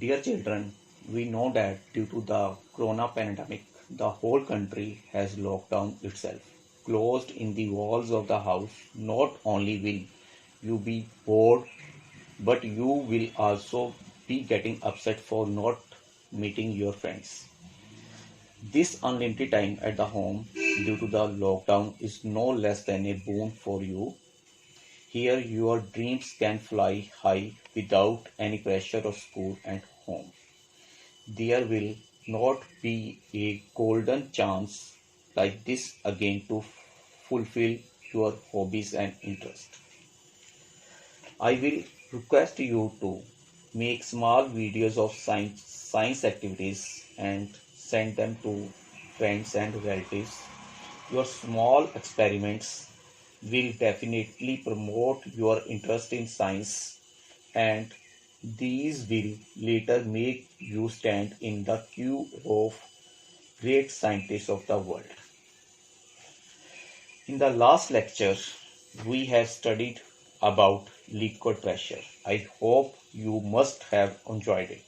Dear children, we know that due to the corona pandemic, the whole country has locked down itself. Closed in the walls of the house, not only will you be bored, but you will also be getting upset for not meeting your friends. This unlimited time at the home due to the lockdown is no less than a boon for you. Here, your dreams can fly high without any pressure of school and home. There will not be a golden chance like this again to fulfill your hobbies and interests. I will request you to make small videos of science activities and send them to friends and relatives. Your small experiments will definitely promote your interest in science, and these will later make you stand in the queue of great scientists of the world. In the last lecture, we have studied about liquid pressure. I hope you must have enjoyed it.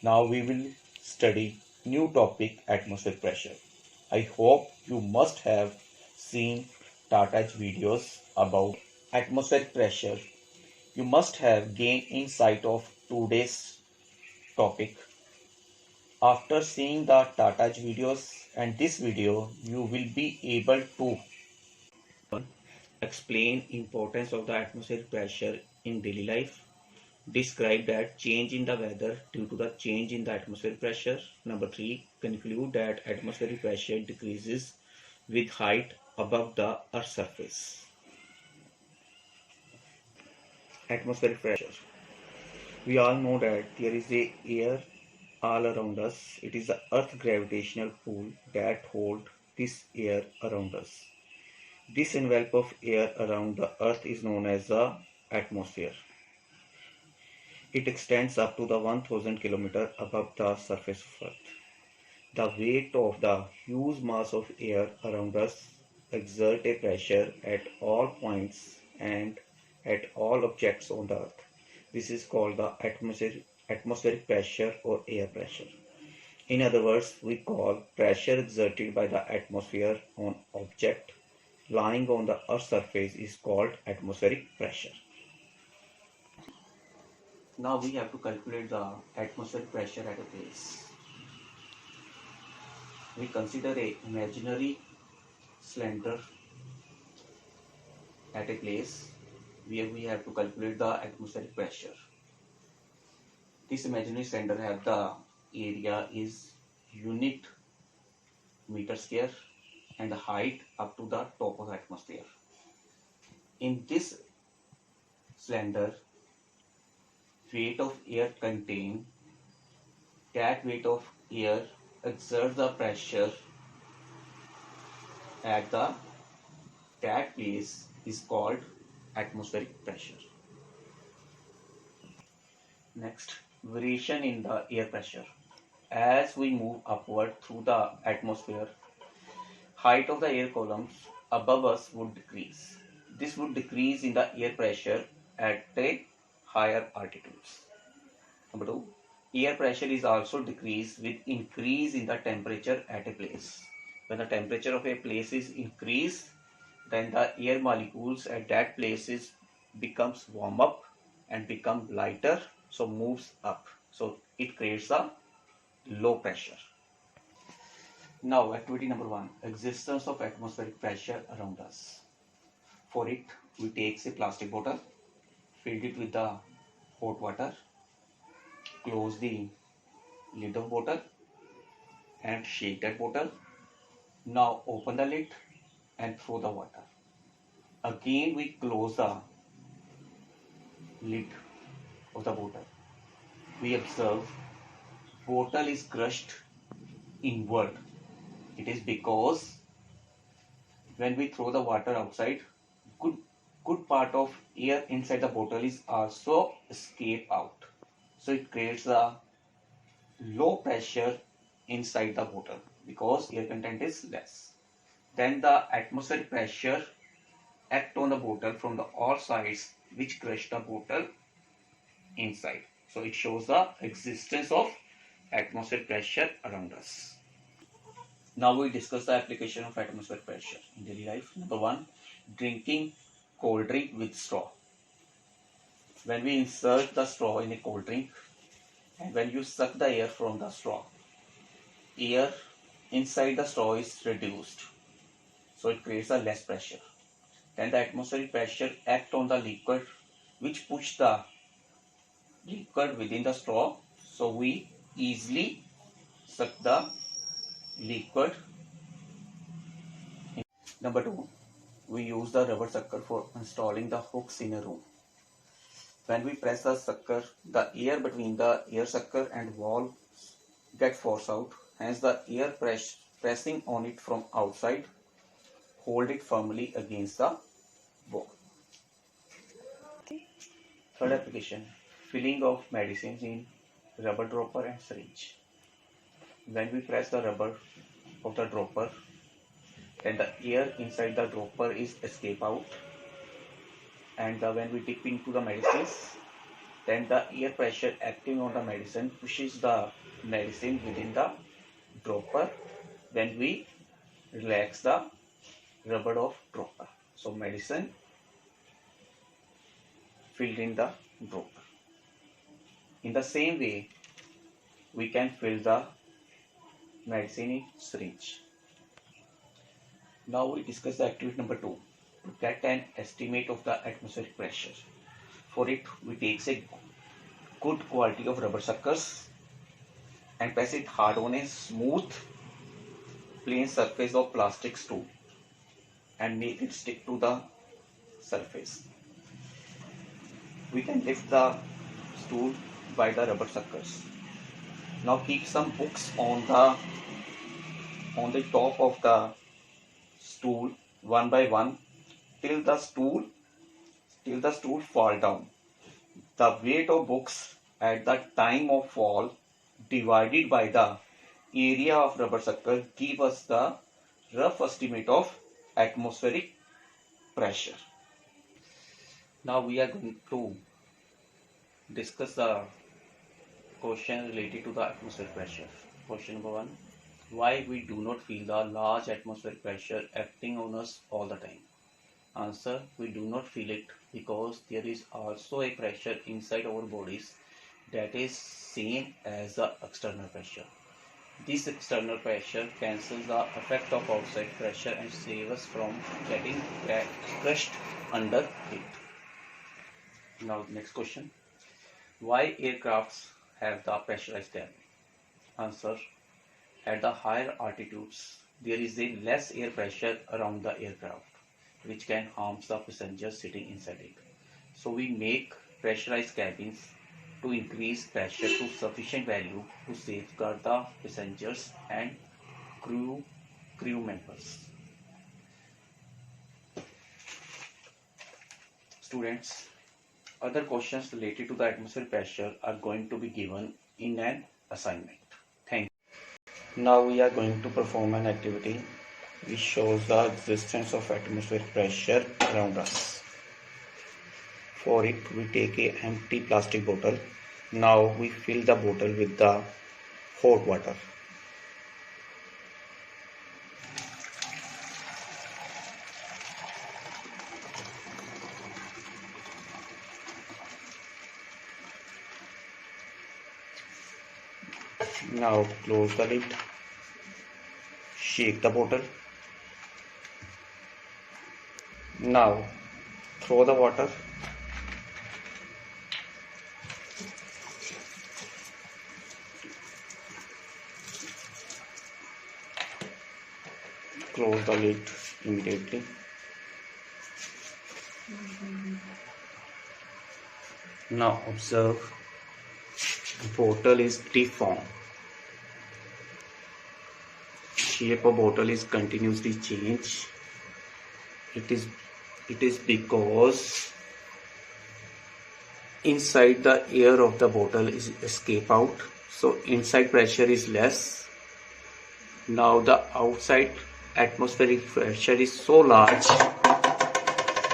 Now we will study new topic, atmospheric pressure. I hope you must have seen Tata's videos about atmospheric pressure. You must have gained insight of today's topic. After seeing the Tata's videos and this video, you will be able to explain importance of the atmospheric pressure in daily life, describe that change in the weather due to the change in the atmospheric pressure. Number 3, conclude that atmospheric pressure decreases with height above the earth's surface. Atmospheric pressure. We all know that there is a air all around us. It is the earth gravitational pull that holds this air around us. This envelope of air around the earth is known as the atmosphere. It extends up to the 1000 km above the surface of earth. The weight of the huge mass of air around us exerts a pressure at all points and at all objects on the earth. This is called the atmospheric pressure or air pressure. In other words, we call pressure exerted by the atmosphere on object lying on the earth's surface is called atmospheric pressure. Now we have to calculate the atmospheric pressure at a place. We consider a imaginary cylinder at a place where we have to calculate the atmospheric pressure. This imaginary cylinder have the area is unit meter square and the height up to the top of the atmosphere. In this cylinder, weight of air contained, that weight of air exerts the pressure at that place is called atmospheric pressure. Next, variation in the air pressure. As we move upward through the atmosphere, height of the air columns above us would decrease. This would decrease in the air pressure at a higher altitudes. Number 2, air pressure is also decreased with increase in the temperature at a place. When the temperature of a place is increased, then the air molecules at that place becomes warm up and become lighter, so moves up. So it creates a low pressure. Now activity number 1, existence of atmospheric pressure around us. For it, we take a plastic bottle, fill it with the hot water, close the lid of bottle and shake that bottle. Now open the lid and throw the water. Again we close the lid of the bottle. We observe bottle is crushed inward. It is because when we throw the water outside, good part of air inside the bottle is also escape out. So it creates a low pressure inside the bottle because air content is less. Then the atmospheric pressure act on the bottle from the all sides which crush the bottle inside. So it shows the existence of atmospheric pressure around us. Now we discuss the application of atmospheric pressure in daily life. Number 1, drinking cold drink with straw. When we insert the straw in a cold drink and when you suck the air from the straw, air inside the straw is reduced, so it creates a less pressure. Then the atmospheric pressure act on the liquid, which push the liquid within the straw, so we easily suck the liquid. Number 2, we use the rubber sucker for installing the hooks in a room. When we press the sucker, the air between the air sucker and wall get forced out, hence the air pressing on it from outside hold it firmly against the wall. Third application, filling of medicines in rubber dropper and syringe. When we press the rubber of the dropper, then the air inside the dropper is escape out, and when we dip into the medicines, then the air pressure acting on the medicine pushes the medicine within the dropper. Then we relax the rubber of dropper, so medicine filled in the dropper. In the same way, we can fill the medicine in syringe. Now we discuss the activity number 2, to get an estimate of the atmospheric pressure. For it, we take a good quality of rubber suckers and press it hard on a smooth plain surface of plastic stool and make it stick to the surface. We can lift the stool by the rubber suckers. Now keep some books on the top of the stool one by one till the stool fall down. The weight of books at the time of fall divided by the area of rubber sucker give us the rough estimate of atmospheric pressure. Now we are going to discuss the question related to the atmospheric pressure. Question number 1, why we do not feel the large atmospheric pressure acting on us all the time? Answer, we do not feel it because there is also a pressure inside our bodies that is same as the external pressure. This external pressure cancels the effect of outside pressure and saves us from getting crushed under it. Now next question, why aircrafts have the pressurized cabin? Answer, at the higher altitudes there is a less air pressure around the aircraft, which can harm the passengers sitting inside it. So we make pressurized cabins to increase pressure to sufficient value to safeguard the passengers and crew members. Students, other questions related to the atmospheric pressure are going to be given in an assignment. Thank you. Now we are going to perform an activity which shows the existence of atmospheric pressure around us. For it, we take an empty plastic bottle. Now we fill the bottle with the hot water. Now close the lid. Shake the bottle. Now throw the water. Close the lid immediately. Now observe, the bottle is deformed. Shape of bottle is continuously changed. It is because inside the air of the bottle is escape out, so inside pressure is less. Now the outside atmospheric pressure is so large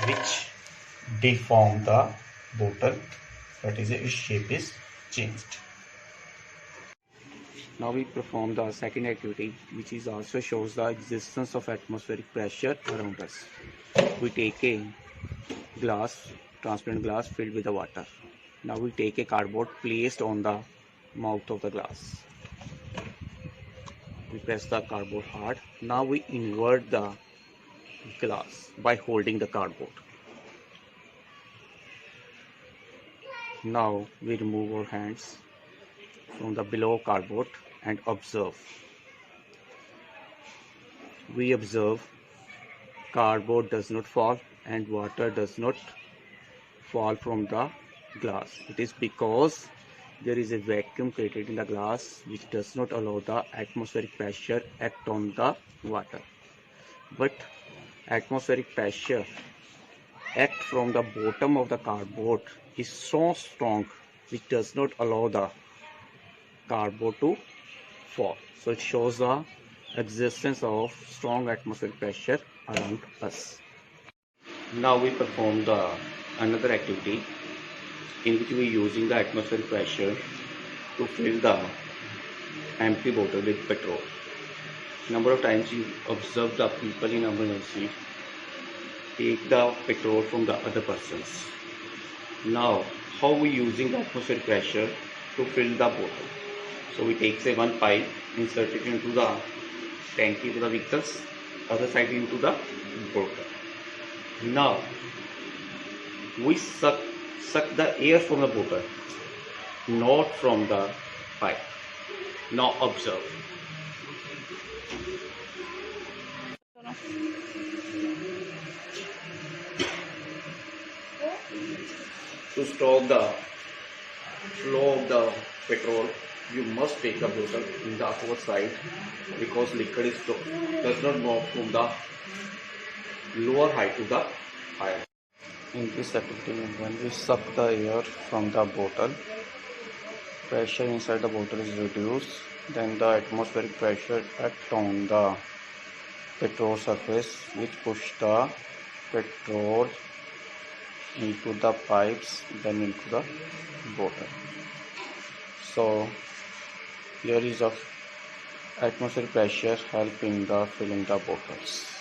which deform the bottle, that is its shape is changed. Now we perform the second activity, which is also shows the existence of atmospheric pressure around us. We take a glass, transparent glass filled with the water. Now we take a cardboard placed on the mouth of the glass. We press the cardboard hard. Now we invert the glass by holding the cardboard. Now we remove our hands from the below cardboard and observe. We observe cardboard does not fall and water does not fall from the glass. It is because there is a vacuum created in the glass which does not allow the atmospheric pressure act on the water. But atmospheric pressure act from the bottom of the cardboard is so strong which does not allow the cardboard to fall. So it shows the existence of strong atmospheric pressure around us. Now we perform another activity in which we are using the atmospheric pressure to fill the empty bottle with petrol. Number of times you observe the people in emergency take the petrol from the other persons. Now how we using the atmospheric pressure to fill the bottle? So we take say one pipe, insert it into the tanky to the vehicles, other side into the bottle. Now we suck the air from the bottle, not from the pipe. Now observe. To stop the flow of the petrol, you must take the bottle in the upper side because liquid does not move from the lower height to the higher. In this activity, when we suck the air from the bottle, pressure inside the bottle is reduced. Then the atmospheric pressure acts on the petrol surface, which push the petrol into the pipes, then into the bottle. So here is of atmospheric pressure help in the filling the bottles.